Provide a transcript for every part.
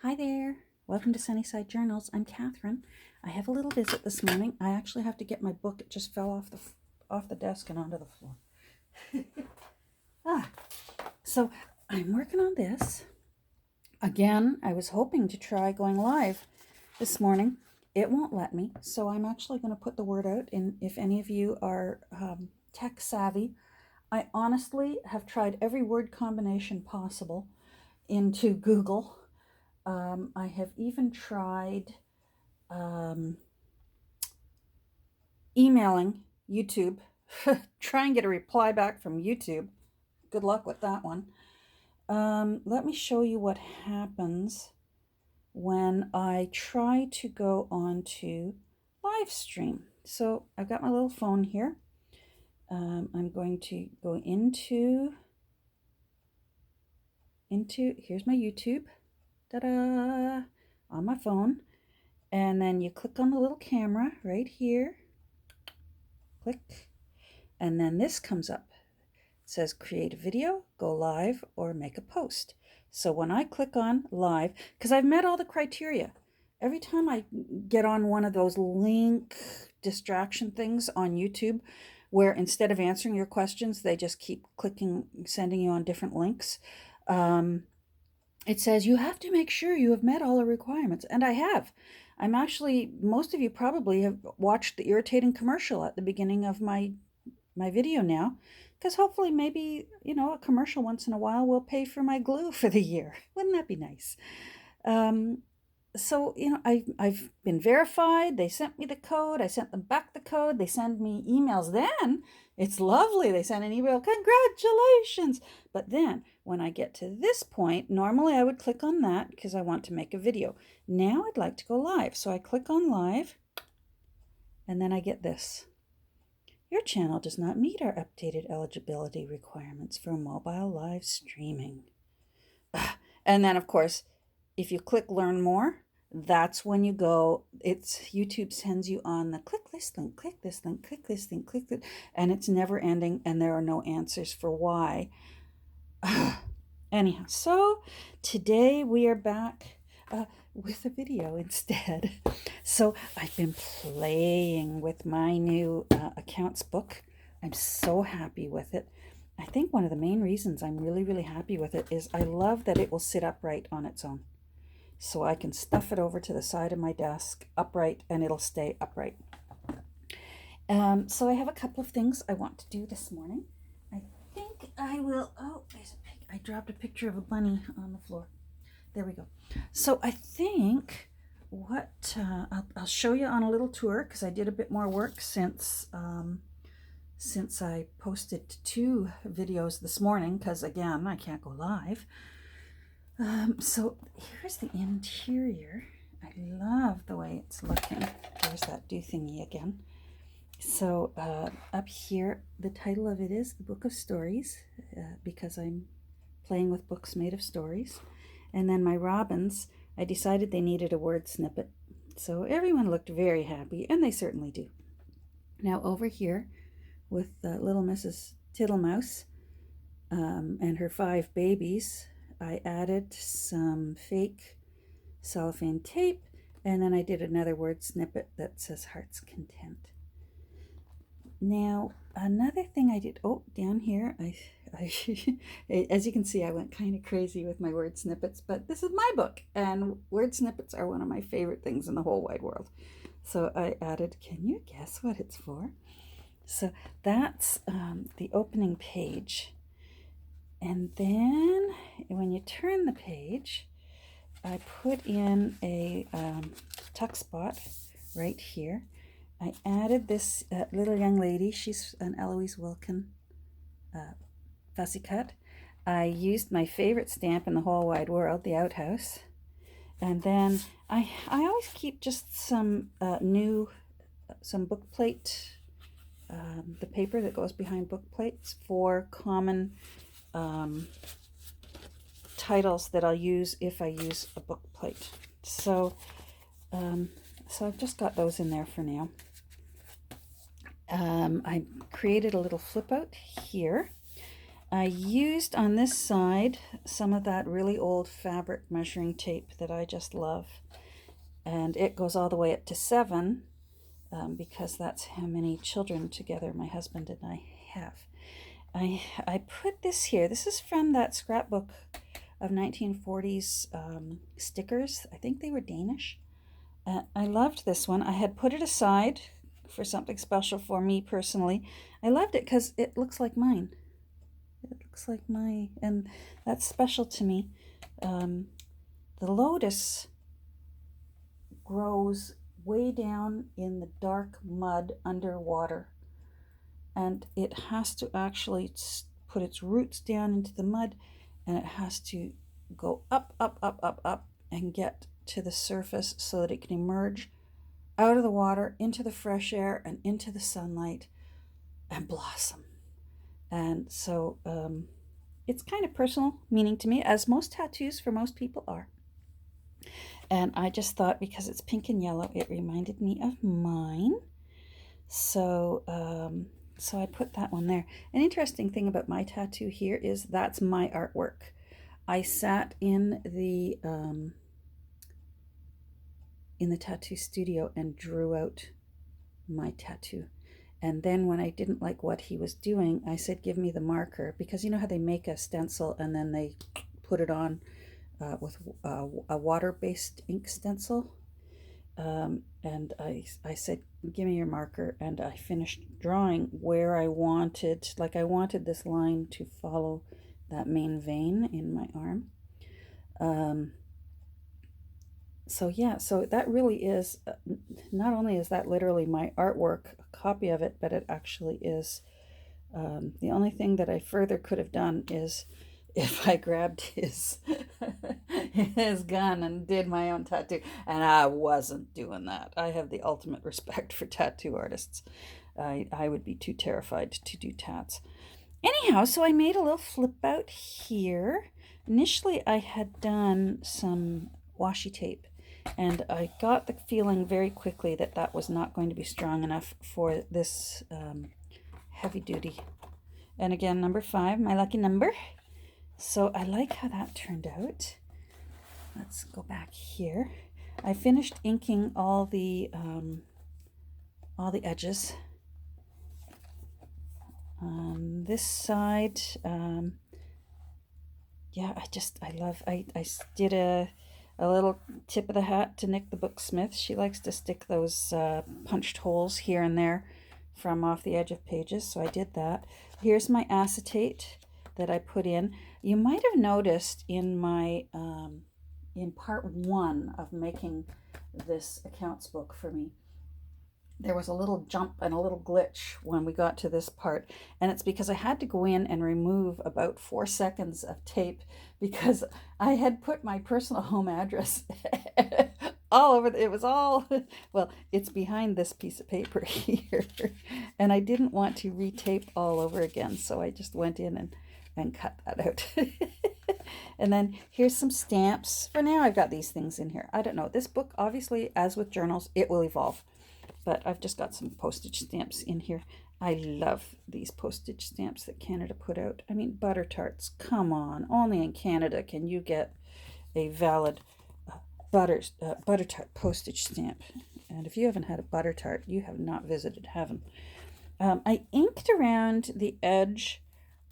Hi there. Welcome to Sunnyside Journals. I'm Catherine. I have a little visit this morning. I actually have to get my book. It just fell off the desk and onto the floor. So I'm working on this. Again, I was hoping to try going live this morning. It won't let me, so I'm actually going to put the word out. And if any of you are tech savvy, I honestly have tried every word combination possible into Google. I have even tried emailing YouTube, try and get a reply back from YouTube. Good luck with that one. Let me show you what happens when I try to go on to live stream. So I've got my little phone here. I'm going to go into here's my YouTube. Ta-da! On my phone. And then you click on the little camera right here. Click. And then this comes up. It says create a video, go live, or make a post. So when I click on live, because I've met all the criteria, every time I get on one of those link distraction things on YouTube, where instead of answering your questions, they just keep sending you on different links. It says you have to make sure you have met all the requirements. And I have. Most of you probably have watched the irritating commercial at the beginning of my video now, because hopefully maybe, a commercial once in a while will pay for my glue for the year. Wouldn't that be nice? So, I've been verified. They sent me the code. I sent them back the code. They send me emails. Then it's lovely. They send an email, congratulations. But then when I get to this point, normally I would click on that because I want to make a video. Now I'd like to go live. So I click on live and then I get this. Your channel does not meet our updated eligibility requirements for mobile live streaming. And then, of course, if you click learn more, that's when you go, YouTube sends you on the click this link, click this link, click this link, click it, and it's never ending, and there are no answers for why. Anyhow, so today we are back with a video instead. So I've been playing with my new accounts book. I'm so happy with it. I think one of the main reasons I'm really, really happy with it is I love that it will sit upright on its own. So I can stuff it over to the side of my desk upright and it'll stay upright. So I have a couple of things I want to do this morning. I think I will, there's a pig. I dropped a picture of a bunny on the floor. There we go. So I think I'll show you on a little tour, because I did a bit more work since I posted 2 videos this morning, because again, I can't go live. So here's the interior. I love the way it's looking. There's that do thingy again. So up here, the title of it is The Book of Stories, because I'm playing with books made of stories. And then my robins, I decided they needed a word snippet. So everyone looked very happy, and they certainly do. Now over here with little Mrs. Tittlemouse and her 5 babies, I added some fake cellophane tape, and then I did another word snippet that says Heart's Content. Now, another thing I did, down here, I as you can see, I went kind of crazy with my word snippets, but this is my book, and word snippets are one of my favorite things in the whole wide world. So I added, can you guess what it's for? So that's the opening page. And then when you turn the page, I put in a tuck spot right here. I added this little young lady. She's an Eloise Wilkin fussy cut. I used my favorite stamp in the whole wide world, the outhouse. And then I always keep just some book plate, the paper that goes behind book plates for common titles that I'll use if I use a book plate. So I've just got those in there for now. I created a little flip out here. I used on this side some of that really old fabric measuring tape that I just love. And it goes all the way up to 7 because that's how many children together my husband and I have. I put this here. This is from that scrapbook of 1940s stickers. I think they were Danish. I loved this one. I had put it aside for something special for me personally. I loved it because it looks like mine. It looks like mine, and that's special to me. The lotus grows way down in the dark mud underwater, and it has to actually put its roots down into the mud, and it has to go up, up, up, up, up, and get to the surface so that it can emerge out of the water into the fresh air and into the sunlight and blossom. And so it's kind of personal meaning to me, as most tattoos for most people are. And I just thought because it's pink and yellow, it reminded me of mine. So I put that one there. An interesting thing about my tattoo here is that's my artwork. I sat in the tattoo studio and drew out my tattoo. And then when I didn't like what he was doing, I said, give me the marker. Because you know how they make a stencil and then they put it on with a water-based ink stencil? And I said, give me your marker. And I finished drawing where I wanted, like I wanted this line to follow that main vein in my arm. So yeah, so that really is, not only is that literally my artwork, a copy of it, but it actually is. The only thing that I further could have done is if I grabbed his gun and did my own tattoo, and I wasn't doing that. I have the ultimate respect for tattoo artists. I would be too terrified to do tats. Anyhow, so I made a little flip out here. Initially, I had done some washi tape, and I got the feeling very quickly that that was not going to be strong enough for this heavy duty. And again, number 5, my lucky number. So I like how that turned out. Let's go back here. I finished inking all the edges. On this side, yeah, I did a little tip of the hat to Nick the Booksmith. She likes to stick those punched holes here and there from off the edge of pages, so I did that. Here's my acetate that I put in. You might have noticed in my in part 1 of making this accounts book for me, there was a little jump and a little glitch when we got to this part, and it's because I had to go in and remove about 4 seconds of tape because I had put my personal home address all over. It was all, well, it's behind this piece of paper here, and I didn't want to retape all over again, so I just went in and cut that out. And then here's some stamps. For now, I've got these things in here. I don't know. This book, obviously, as with journals, it will evolve. But I've just got some postage stamps in here. I love these postage stamps that Canada put out. I mean, butter tarts, come on. Only in Canada can you get a valid butter tart postage stamp. And if you haven't had a butter tart, you have not visited heaven. I inked around the edge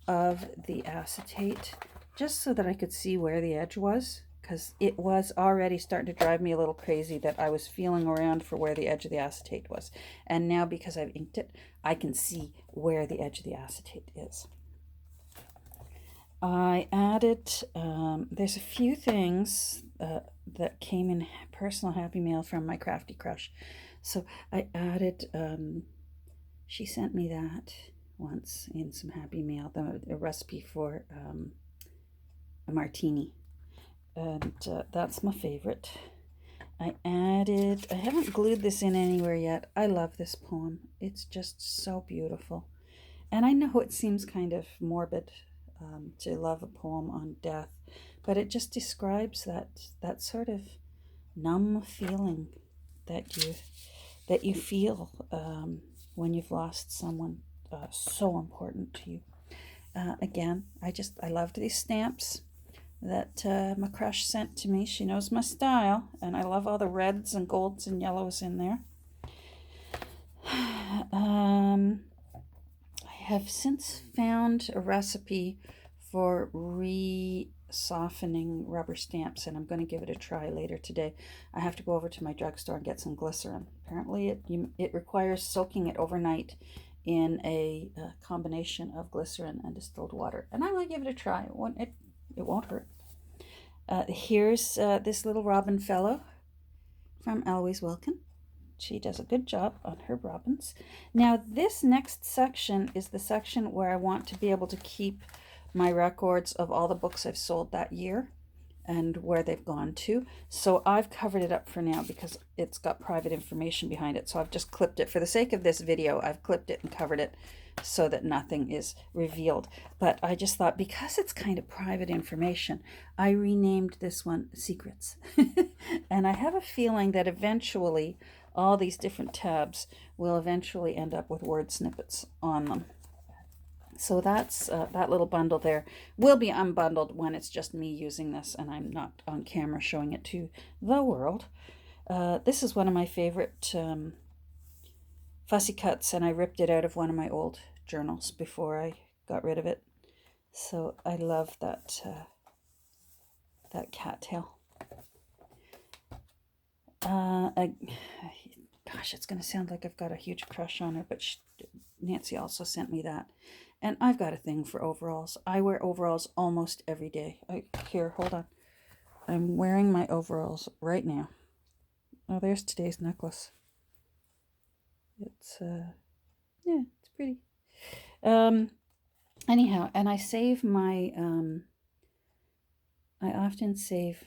of the acetate just so that I could see where the edge was, because it was already starting to drive me a little crazy that I was feeling around for where the edge of the acetate was. And now, because I've inked it, I can see where the edge of the acetate is. I added, there's a few things that came in personal happy mail from my crafty crush. So I added, she sent me that once in some happy mail, a recipe for a martini. And that's my favorite. I haven't glued this in anywhere yet. I love this poem. It's just so beautiful. And I know it seems kind of morbid to love a poem on death, but it just describes that sort of numb feeling that you feel when you've lost someone so important to you. Again, I loved these stamps that my crush sent to me. She knows my style, and I love all the reds and golds and yellows in there. I have since found a recipe for re-softening rubber stamps, and I'm going to give it a try later today. I have to go over to my drugstore and get some glycerin. Apparently it requires soaking it overnight in a combination of glycerin and distilled water, and I'm going to give it a try. It won't hurt. Here's this little robin fellow from Always Welcome. She does a good job on her robins. Now this next section is the section where I want to be able to keep my records of all the books I've sold that year and where they've gone to. So I've covered it up for now because it's got private information behind it. So I've just clipped it. For the sake of this video, I've clipped it and covered it so that nothing is revealed. But I just thought, because it's kind of private information, I renamed this one Secrets. And I have a feeling that eventually all these different tabs will eventually end up with word snippets on them. So that's that little bundle there will be unbundled when it's just me using this and I'm not on camera showing it to the world. This is one of my favorite fussy cuts, and I ripped it out of one of my old journals before I got rid of it. So I love that that cattail. Gosh, it's going to sound like I've got a huge crush on her, but Nancy also sent me that. And I've got a thing for overalls. I wear overalls almost every day. Here, hold on. I'm wearing my overalls right now. Oh, there's today's necklace. It's, yeah, it's pretty. Anyhow, and I save my, I often save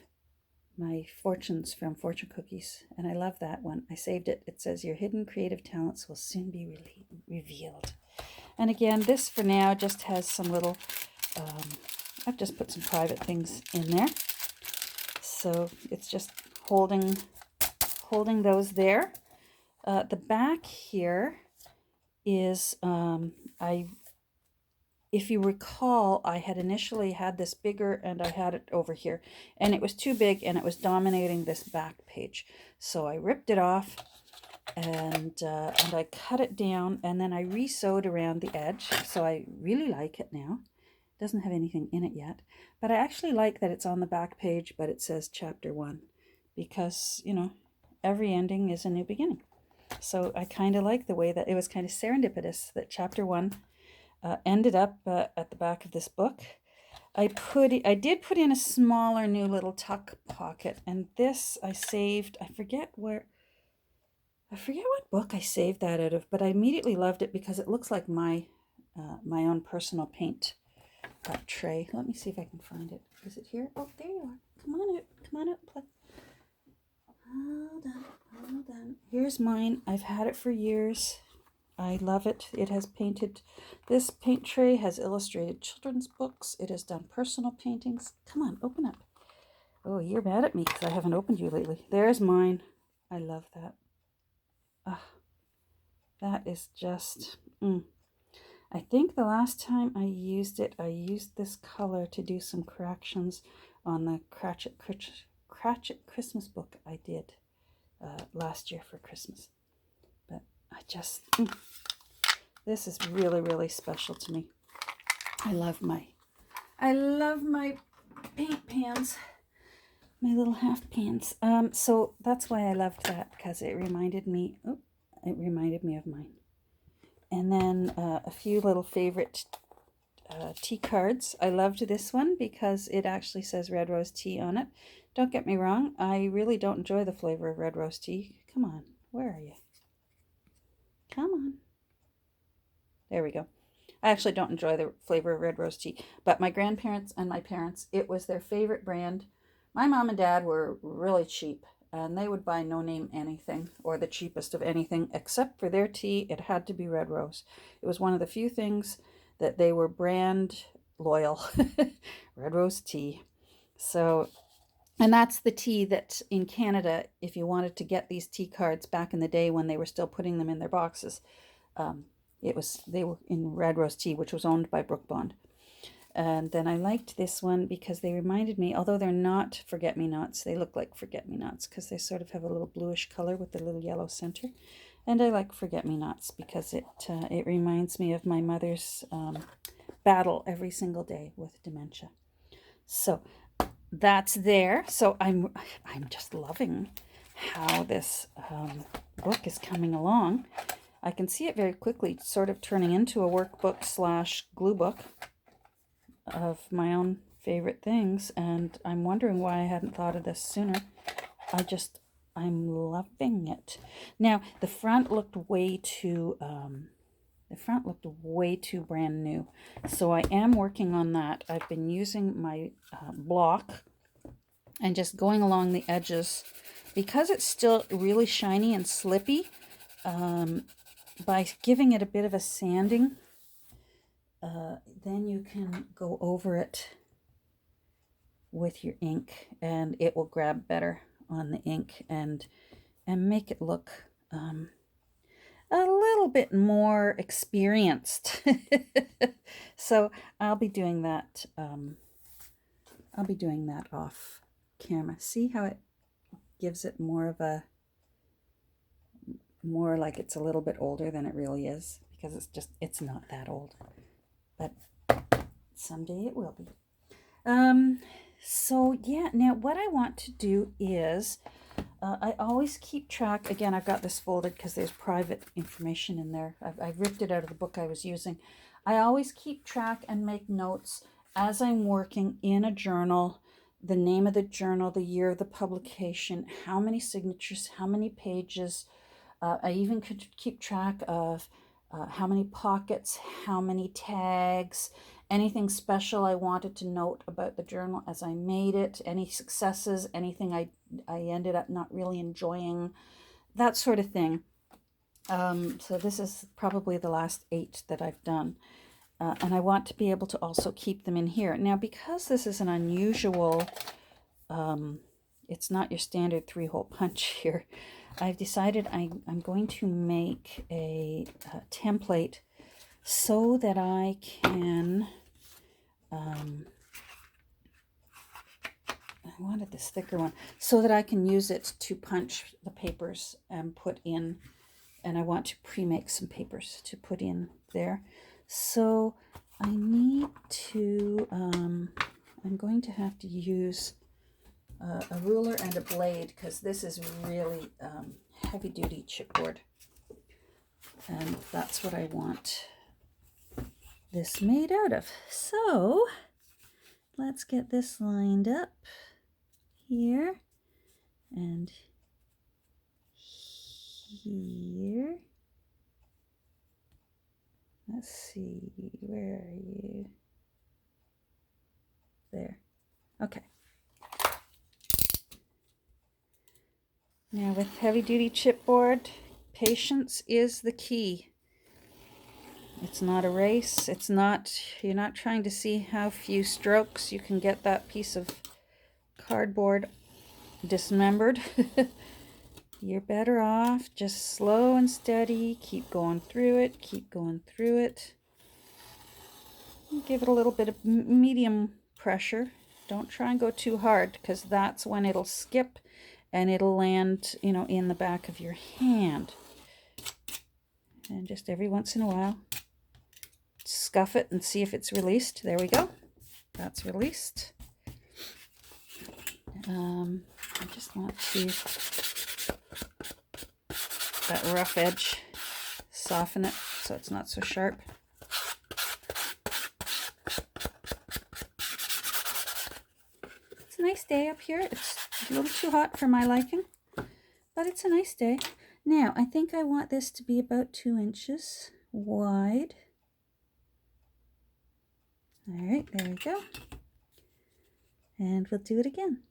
my fortunes from fortune cookies, and I love that one. I saved it. It says your hidden creative talents will soon be revealed. And again, this for now just has some little, I've just put some private things in there. So it's just holding those there. The back here is, if you recall, I had initially had this bigger and I had it over here, and it was too big and it was dominating this back page. So I ripped it off and I cut it down, and then I re-sewed around the edge. So I really like it now. It doesn't have anything in it yet, but I actually like that it's on the back page, but it says chapter 1, because, you know, every ending is a new beginning. So I kind of like the way that it was kind of serendipitous that chapter 1 ended up at the back of this book. I did put in a smaller new little tuck pocket, and this I saved. I forget what book I saved that out of, but I immediately loved it because it looks like my own personal paint tray. Let me see if I can find it. Is it here? Oh, there you are. Come on out. Come on out and play. Hold on. Here's mine. I've had it for years. I love it. It has painted, this paint tray has illustrated children's books. It has done personal paintings. Come on, open up. Oh, you're mad at me because I haven't opened you lately. There's mine. I love that. That is just, I think the last time I used it, I used this color to do some corrections on the Cratchit Christmas book I did last year for Christmas. But I just, this is really, really special to me. I love my paint pans, my little half pans. So that's why I loved that, because it reminded me of mine. And then a few little favorite tea cards. I loved this one because it actually says red rose tea on it. Don't get me wrong, I really don't enjoy the flavor of red rose tea. Come on, where are you? Come on. There we go. I actually don't enjoy the flavor of red rose tea, but my grandparents and my parents, it was their favorite brand. My mom and dad were really cheap, and they would buy no-name anything or the cheapest of anything, except for their tea. It had to be red rose. It was one of the few things that they were brand loyal. Red rose tea. So, and that's the tea that in Canada, if you wanted to get these tea cards back in the day when they were still putting them in their boxes, they were in red rose tea, which was owned by Brook Bond. And then I liked this one because they reminded me, although they're not forget-me-nots, they look like forget-me-nots because they sort of have a little bluish color with the little yellow center. And I like forget-me-nots because it reminds me of my mother's battle every single day with dementia. So that's there. So I'm just loving how this book is coming along. I can see it very quickly sort of turning into a workbook / glue book of my own favorite things, and I'm wondering why I hadn't thought of this sooner. I'm loving it. Now the front looked way too brand new, so I am working on that. I've been using my block and just going along the edges because it's still really shiny and slippy. By giving it a bit of a sanding, then you can go over it with your ink and it will grab better on the ink and make it look a little bit more experienced. So I'll be doing that. I'll be doing that off camera. See how it gives it more like it's a little bit older than it really is, because it's not that old, but someday it will be. So yeah, now what I want to do is I always keep track. Again, I've got this folded because there's private information in there. I've ripped it out of the book I was using. I always keep track and make notes as I'm working in a journal, the name of the journal, the year of the publication, how many signatures, how many pages. I even could keep track of how many pockets, how many tags, anything special I wanted to note about the journal as I made it, any successes, anything I ended up not really enjoying, that sort of thing. So this is probably the last 8 that I've done. And I want to be able to also keep them in here. Now, because this is an unusual, it's not your standard 3-hole punch here, I've decided I'm going to make a template so that I can, I wanted this thicker one, so that I can use it to punch the papers and put in, and I want to pre-make some papers to put in there. So I need to, I'm going to have to use a ruler and a blade because this is really heavy-duty chipboard, and that's what I want this made out of. So let's get this lined up here and here. Let's see, where are you? There. Okay. Now with heavy-duty chipboard, patience is the key. It's not a race. You're not trying to see how few strokes you can get that piece of cardboard dismembered. You're better off just slow and steady. Keep going through it. Keep going through it. Give it a little bit of medium pressure. Don't try and go too hard because that's when it'll skip and it'll land, in the back of your hand. And just every once in a while, scuff it and see if it's released. There we go. That's released. I just want to, that rough edge, soften it so it's not so sharp. It's a nice day up here. It's a little too hot for my liking, but it's a nice day. Now, I think I want this to be about 2 inches wide. All right, there we go. And we'll do it again.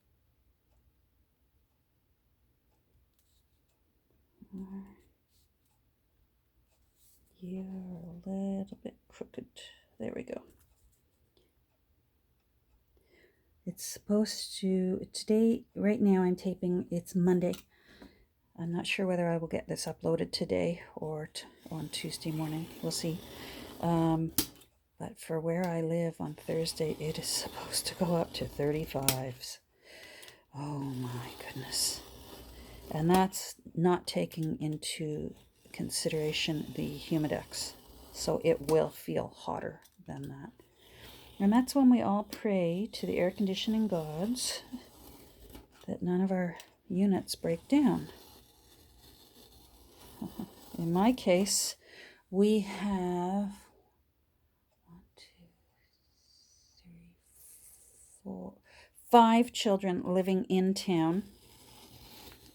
You're a little bit crooked. There we go. It's supposed to, today, right now I'm taping, it's Monday. I'm not sure whether I will get this uploaded today or on Tuesday morning. We'll see. But But for where I live on Thursday, it is supposed to go up to 35s. Oh my goodness. And that's not taking into consideration the humidex. So it will feel hotter than that. And that's when we all pray to the air conditioning gods that none of our units break down. In my case, we have 5 children living in town,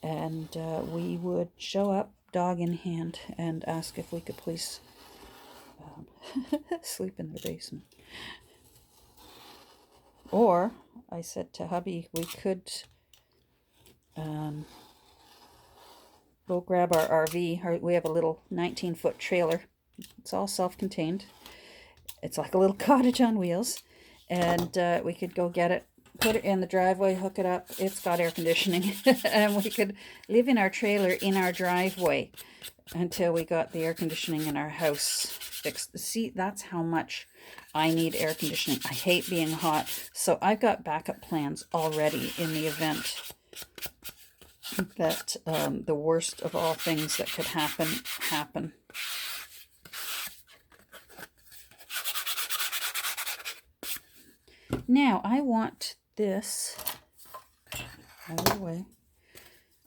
and we would show up dog in hand and ask if we could please sleep in the basement. Or I said to hubby we could go grab our RV. We have a little 19-foot trailer. It's all self-contained. It's like a little cottage on wheels. And we could go get it, put it in the driveway, hook it up. It's got air conditioning. And we could live in our trailer in our driveway until we got the air conditioning in our house fixed. See, that's how much I need air conditioning. I hate being hot. So I've got backup plans already in the event that the worst of all things that could happen. Now, I want this, out of the way,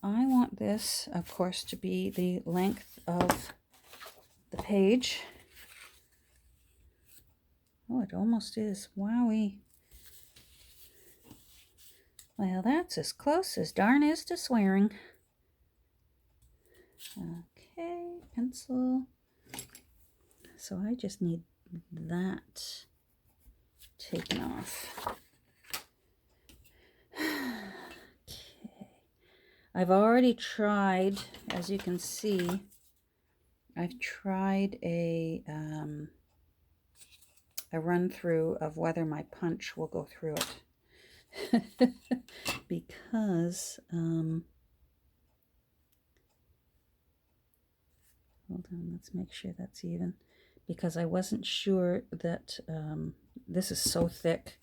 I want this, of course, to be the length of the page. Oh, it almost is. Wowee. Well, that's as close as darn is to swearing. Okay, pencil. So I just need that taken off. Okay. I've already tried, as you can see, I've tried a run through of whether my punch will go through it. Because hold on, let's make sure that's even, because I wasn't sure that this is so thick.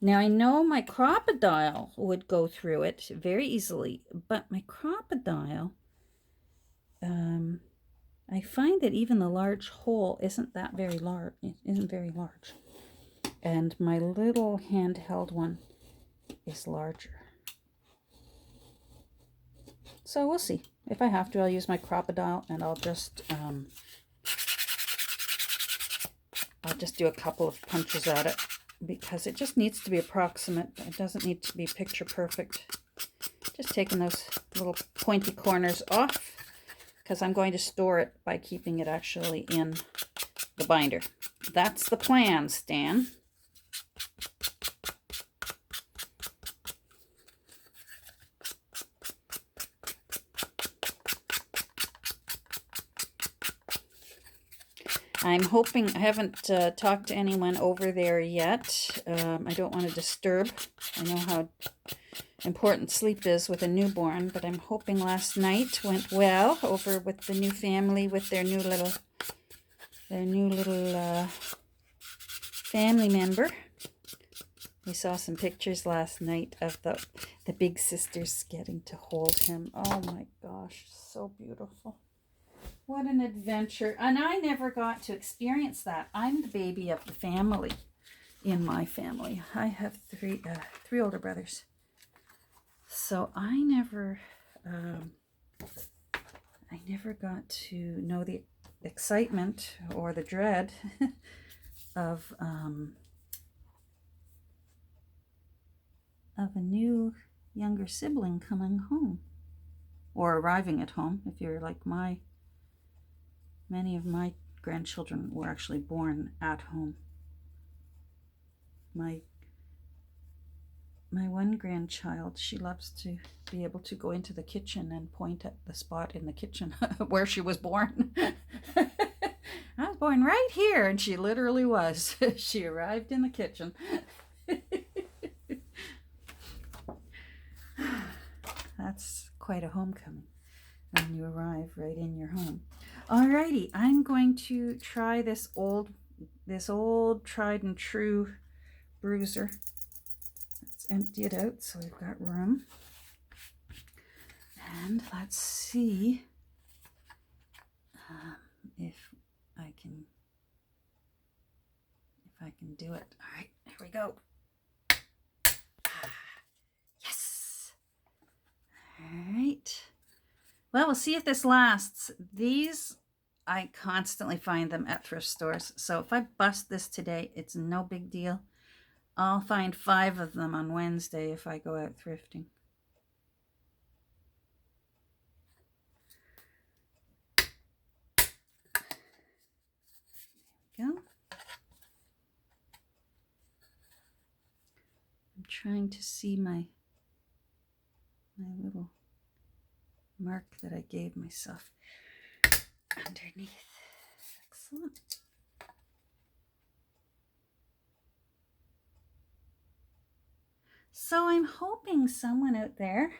Now I know my crocodile would go through it very easily, but my crocodile, I find that even the large hole isn't very large. And my little handheld one is larger. So we'll see. If I have to, I'll use my crocodile, and I'll just do a couple of punches at it, because it just needs to be approximate. It doesn't need to be picture perfect. Just taking those little pointy corners off, because I'm going to store it by keeping it actually in the binder. That's the plan, Stan. I'm hoping, I haven't talked to anyone over there yet. I don't want to disturb. I know how important sleep is with a newborn, but I'm hoping last night went well over with the new family, with their new little family member. We saw some pictures last night of the big sisters getting to hold him. Oh my gosh, so beautiful. What an adventure. And I never got to experience that. I'm the baby of the family in my family. I have three older brothers. So I never got to know the excitement or the dread of a new younger sibling coming home, or arriving at home. If you're like many of my grandchildren were actually born at home. My one grandchild, she loves to be able to go into the kitchen and point at the spot in the kitchen where she was born. I was born right here, and she literally was. She arrived in the kitchen. That's quite a homecoming when you arrive right in your home. Alrighty, I'm going to try this old this old tried and true bruiser. Let's empty it out so we've got room. And let's see if I can do it. All right, here we go. Yes. All right. Well, we'll see if this lasts. These, I constantly find them at thrift stores. So if I bust this today, it's no big deal. I'll find 5 of them on Wednesday if I go out thrifting. There we go. I'm trying to see my little mark that I gave myself underneath. Excellent. So I'm hoping someone out there,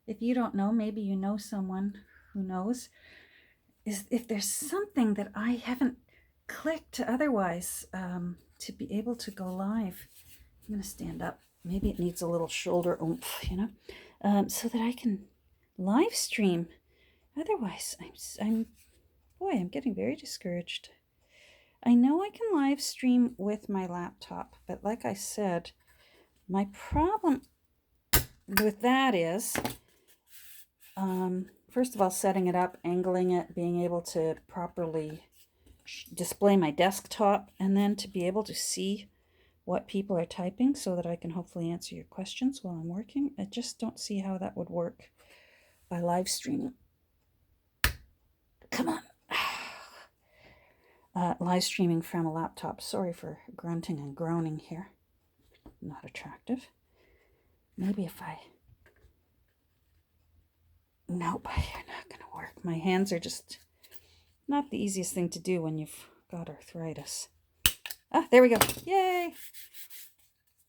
if you don't know, maybe you know someone who knows, is if there's something that I haven't clicked otherwise to be able to go live. I'm going to stand up. Maybe it needs a little shoulder oomph, you know, so that I can live stream. Otherwise, I'm getting very discouraged. I know I can live stream with my laptop, but like I said, my problem with that is, first of all, setting it up, angling it, being able to properly display my desktop, and then to be able to see what people are typing so that I can hopefully answer your questions while I'm working. I just don't see how that would work by live streaming. Come on. Live streaming from a laptop. Sorry for grunting and groaning here. Not attractive. Maybe if I... Nope, you're not going to work. My hands are just not the easiest thing to do when you've got arthritis. Ah, there we go. Yay!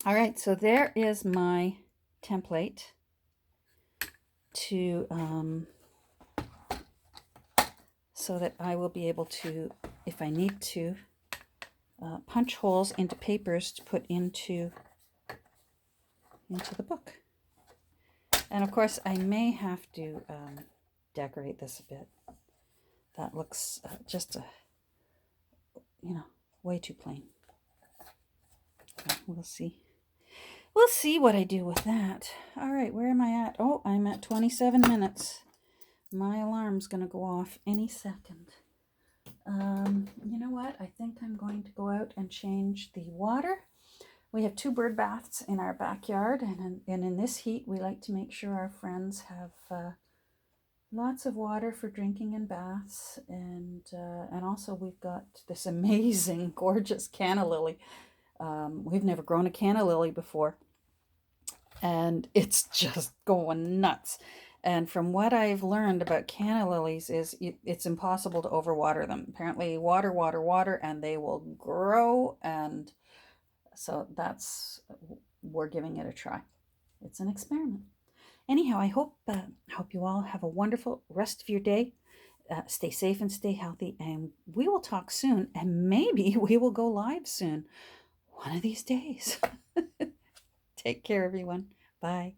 All right, so there is my template to so that I will be able to, if I need to, punch holes into papers to put into the book. And of course, I may have to decorate this a bit. That looks just way too plain. We'll see. We'll see what I do with that. All right, where am I at? Oh, I'm at 27 minutes. My alarm's going to go off any second. You know what? I think I'm going to go out and change the water. We have 2 bird baths in our backyard, and in this heat, we like to make sure our friends have lots of water for drinking and baths, and also we've got this amazing, gorgeous canna lily. We've never grown a canna lily before, and it's just going nuts. And from what I've learned about canna lilies is it's impossible to overwater them. Apparently water, and they will grow, and so we're giving it a try. It's an experiment. Anyhow, I hope you all have a wonderful rest of your day. Stay safe and stay healthy, and we will talk soon, and maybe we will go live soon. One of these days. Take care, everyone. Bye.